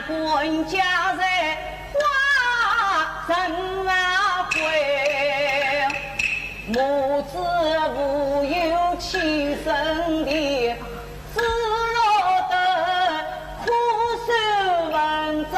官家在花城啊回，母子无有亲生的，自若得苦受文章。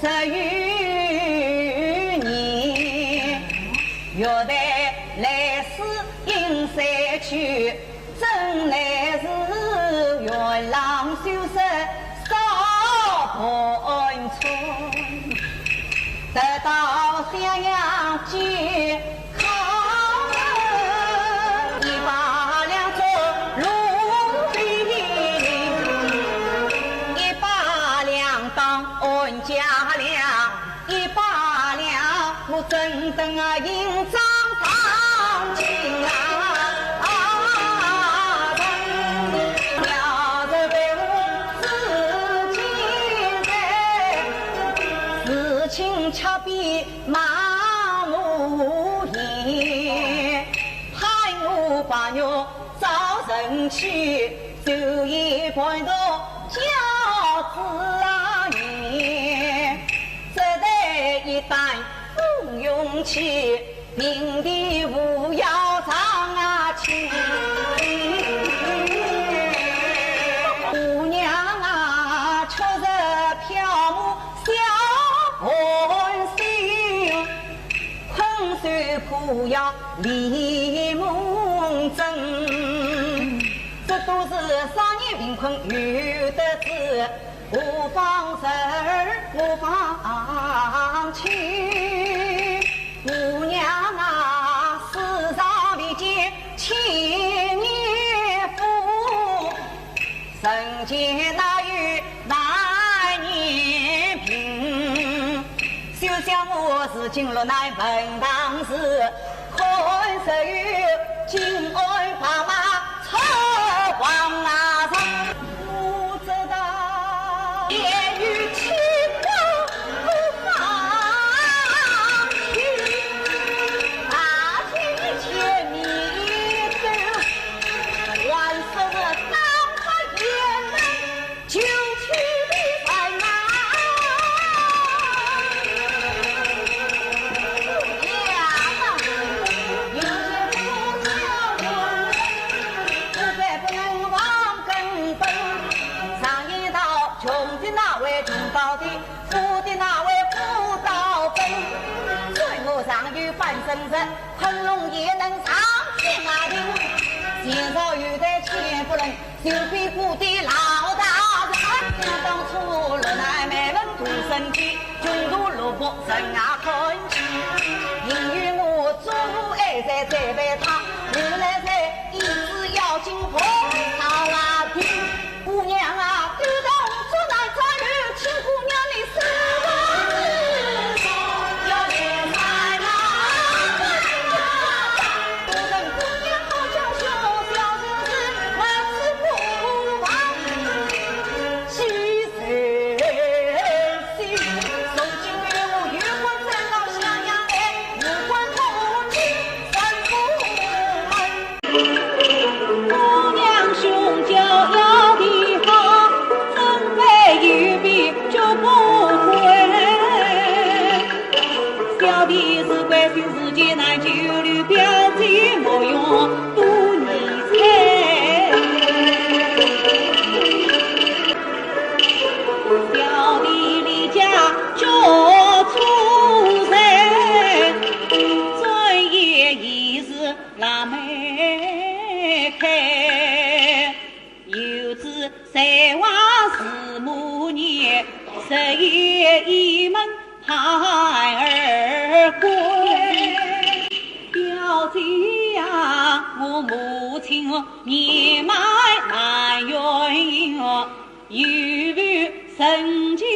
10余年，约待来世应山去，真来是月浪修身少盆春，得到襄阳健康，一把两做路里，一把两当恩家良，一把两我真正啊应张堂情啊。恰比马木言，害我把肉早晨去，就一盘到饺子啊年，这代一担不用去，平地无要长啊去。姑娘啊，确实飘舞小红袖，困睡苦要李梦真，这都是少年贫困有的是，无妨事无妨去。姑娘啊，世上未见千年夫，人间哪有难年贫？就像我是进入那门堂时，看着有金鞍宝马车往那上，不知道也与情歌不放弃，大庭千里走，万色的当他也能就去的在哪。穷到底，富的那位富到本，水我上有半身子，昆仑也能上天啊顶。前朝有的钱不能，就比不的老大人。想当初落乃没问土生地，穷途落魄人啊困起。因与我祖母爱在这杯汤，我来在一直要进红桃啊听。姑娘啊，丢到做来参与，请姑娘你是我之手，要钱财哪不等姑娘好教学，小日子万事不忘。其实心，从今与我月光站到襄阳来，无关同情三不姑娘胸就要的好，准备预备就不会。小弟是关心世界难九旅标记莫用多泥彩。小弟离家就出山，转眼已是腊梅开。有知三娃是母年，11一门孩儿归。表姐呀，我母亲年迈难圆圆，有缘曾经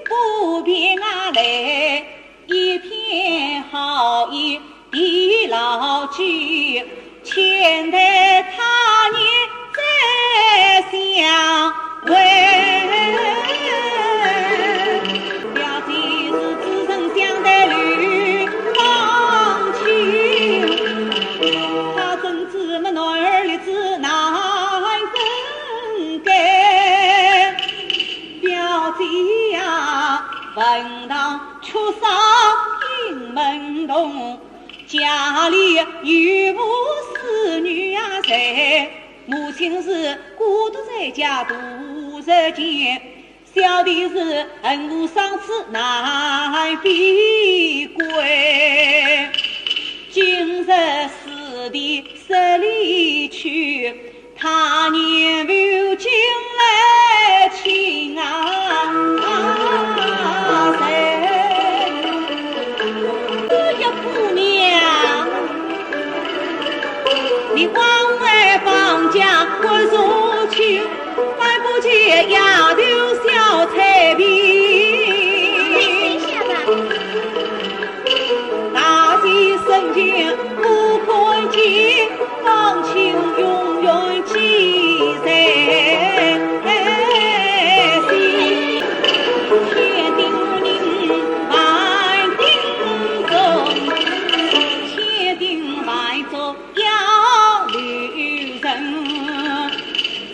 不便啊来，一片好意地老居，千代他年再相会。表姐是知声相待吕方清，生动，家里有无子女啊在，母亲是孤独在家度日间，小弟是恨无丧子难避归，今日师弟十里去，他年如今来亲啊谁？这姑娘，你往外放假我入去，还不见丫头小彩屏。大喜生前不可见，放情永远记在心。天定令万定中，天定万中要留人。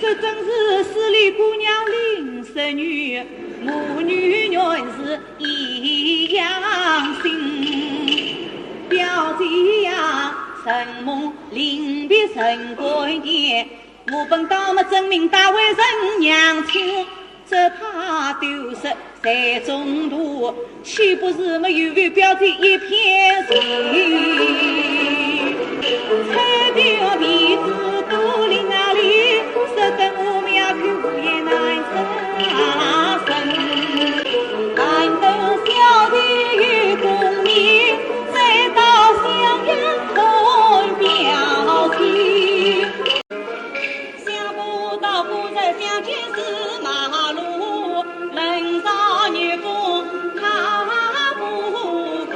这真是十里姑娘临十女，母女原是一样心。表姐呀，神梦临别神归年，我本当么证明大为人娘亲，只怕丢失在中途，岂不是么有为表姐一片情？彩表鼻子都离哪里，使得我们呀看无言难生。难得小弟与公明，再到襄阳看表弟，想不到不在相见是马路，人少女风他不分，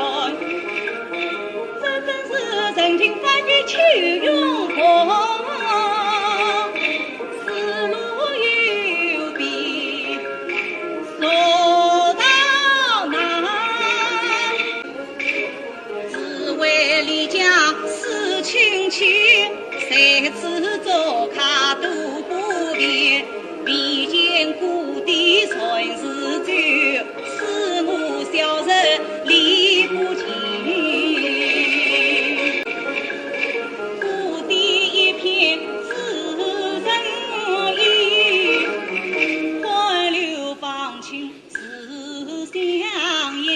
这真是人情反比秋永红。思路有别说到难，只为离家思亲戚，谁知做卡都不便，比见故地全是酒，使我小人离不尽。故地一片知人意，欢流放情是襄阳。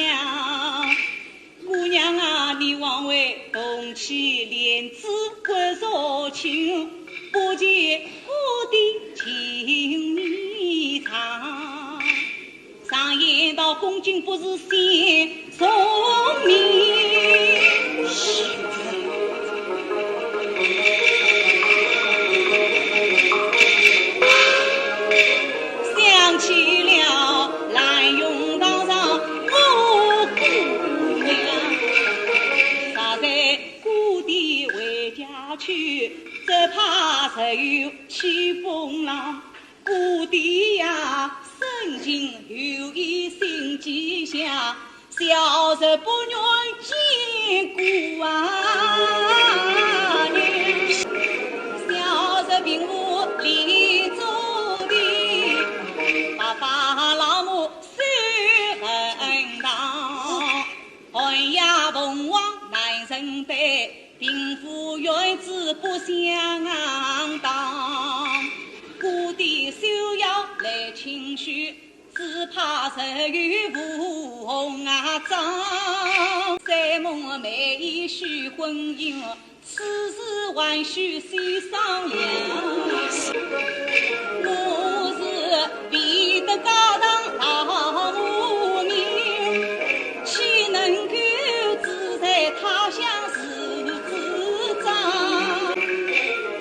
姑娘啊，你枉为动起莲子归若情，不见故地情你长。常言道，公君不是先聪明。想起了兰涌道上我姑娘，她在故地回家去，只怕只有起风浪。故地呀，深情有意心机下，小人不愿见顾啊娘。小人并无理作的，把法老母虽恨当，寒鸦凤凰难成对，贫富原子不相当。故地休要来情绪，只怕日与无红啊妆。山盟美意许婚姻，此事还需细商量。我是必得高堂老母命，岂能够只在他乡是自长？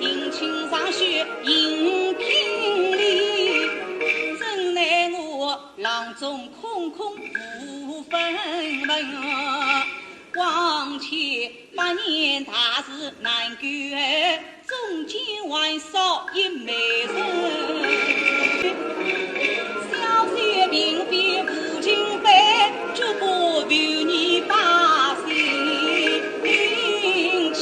姻亲上学应聘礼，怎奈我囊中空空无分文。况且8年大事难救，中间还少一美人。小姐并非无情悲，就不留你把心去。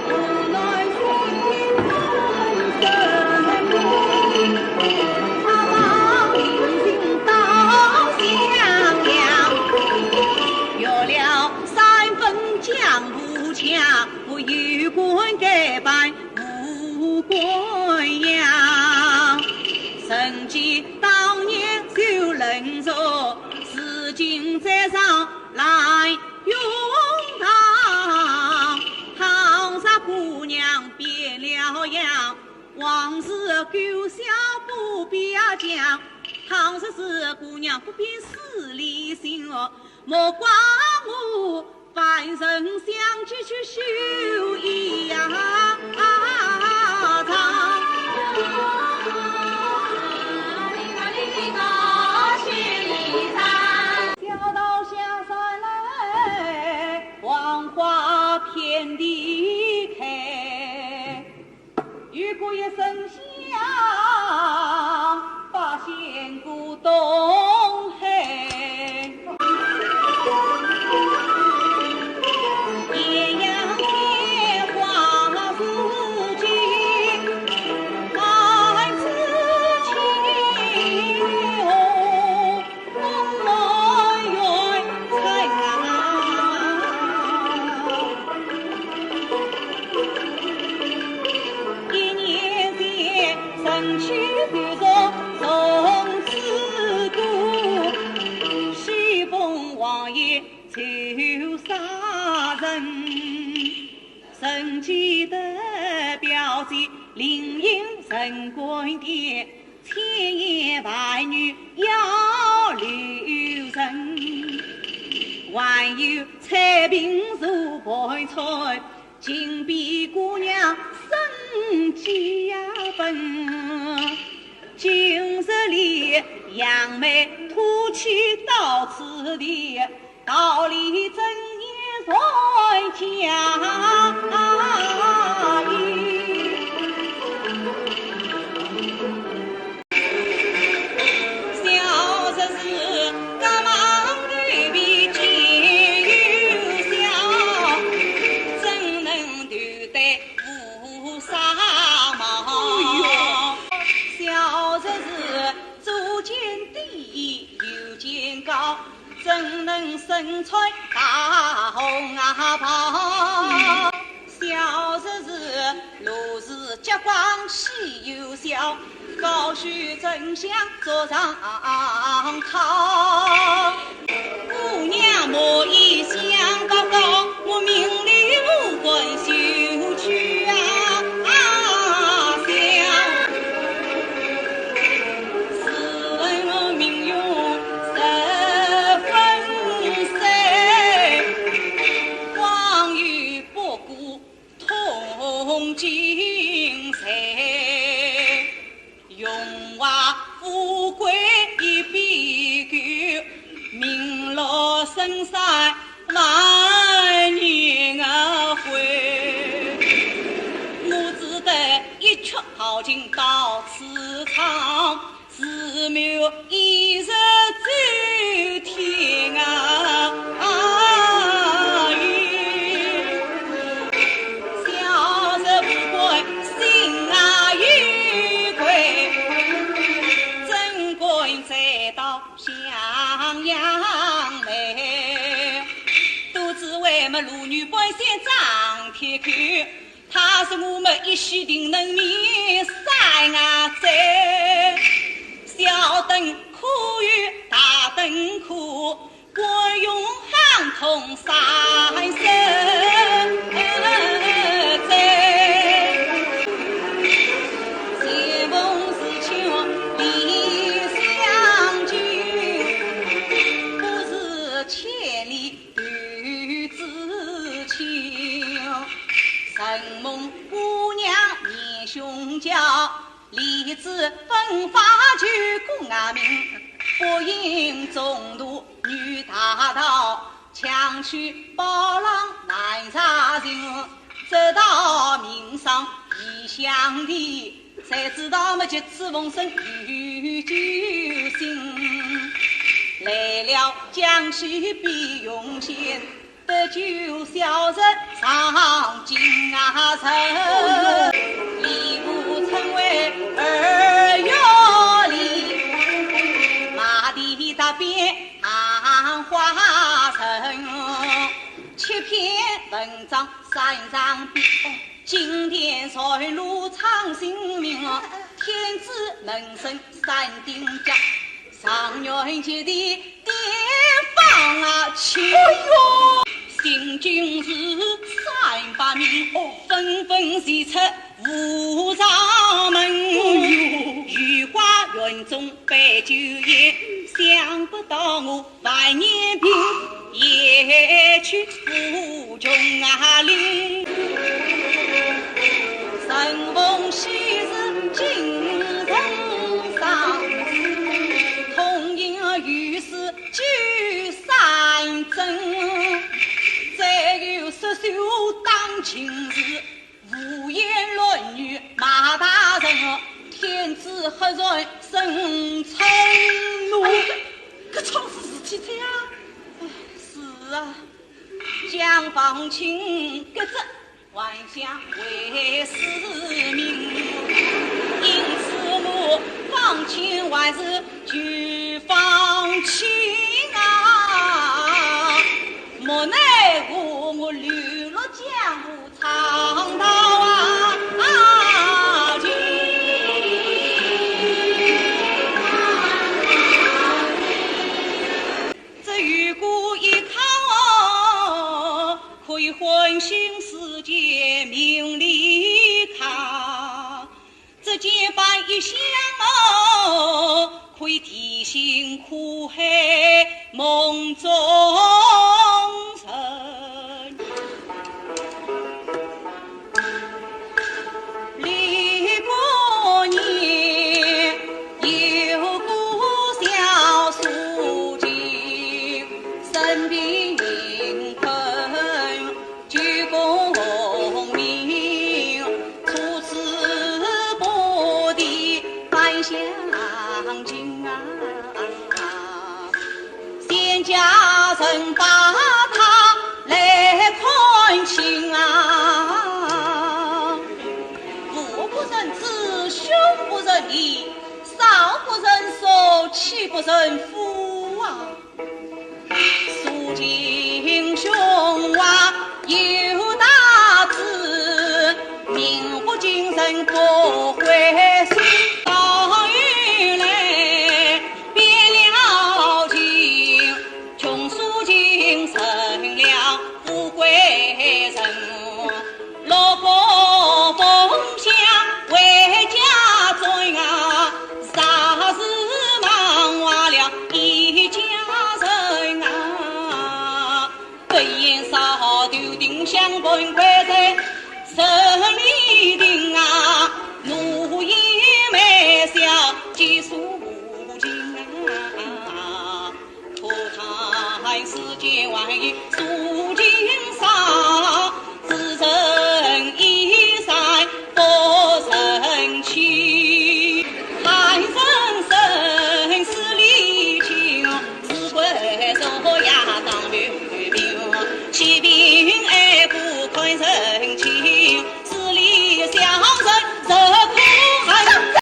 无拜吴贵阳。曾记当年就人着，如今再上来用堂。唐山姑娘变了样，往事旧笑不必讲。唐山姑娘不必死里心哦，莫怪我凡人相聚去修一场。小道下山来，黄花遍地开。雨过一声响，把仙姑东海。艳阳天花似锦，爱似情哦，梦远彩一年前身躯丢着从此故，西风王爷求杀人。曾记得表姐灵隐神官殿，千言万语要留神。还有彩屏如白菜，金碧姑娘生几分。今日里杨梅吐气到此地，道理真言在家里。小日子赶忙对比见有笑，怎能对待无纱帽？小日子足见低又见高，怎能身穿大红袍？小日子落日结光喜又笑，高须正香坐上炕。姑娘莫以想高高，我命里无魂休去啊！精神荣华富贵一笔勾，名落深山万年回。我只得一曲豪情到此场，自谋一日走天妇女本身张铁口，他是我们一须定能面三载。小灯苦与大灯苦，我用行通三生在。结逢是秋里相聚，不是千里神梦姑娘面胸娇，立志奋发举功啊名，不应中途女大道，强取包郎难杀人。走到名上异乡地，才知道么这次逢生有救星。来了江西必用心，得救小人上京城，礼部称为二月里，马蹄踏遍杏花城，7篇文章3张笔，今天财路长性命，天子门生三丁家，上元节的典放啊亲。哎呦！行军是300名，纷纷齐出五朝门。御花园中摆酒宴，想不到我万年兵也去赴穷啊岭。神凤喜事精神上，同饮御史举三针。再有十手当今日，无言论语马大人，天子何人生嗔怒？搿创是事体噻啊！是啊，蒋方清搿只还想为市民，因此我方清还是举方清啊！莫奈我流落江湖长到今，这玉骨一靠，可以唤醒世界名利康。这结伴一相可以提醒苦海梦中人。历过年有故小书经，身边迎困鞠躬明，初次不敌半相近啊，先家人把他来看清啊，父不认子，兄不认义，少不认叔，妻不认夫啊。苏秦兄啊有大志，名不惊人不讳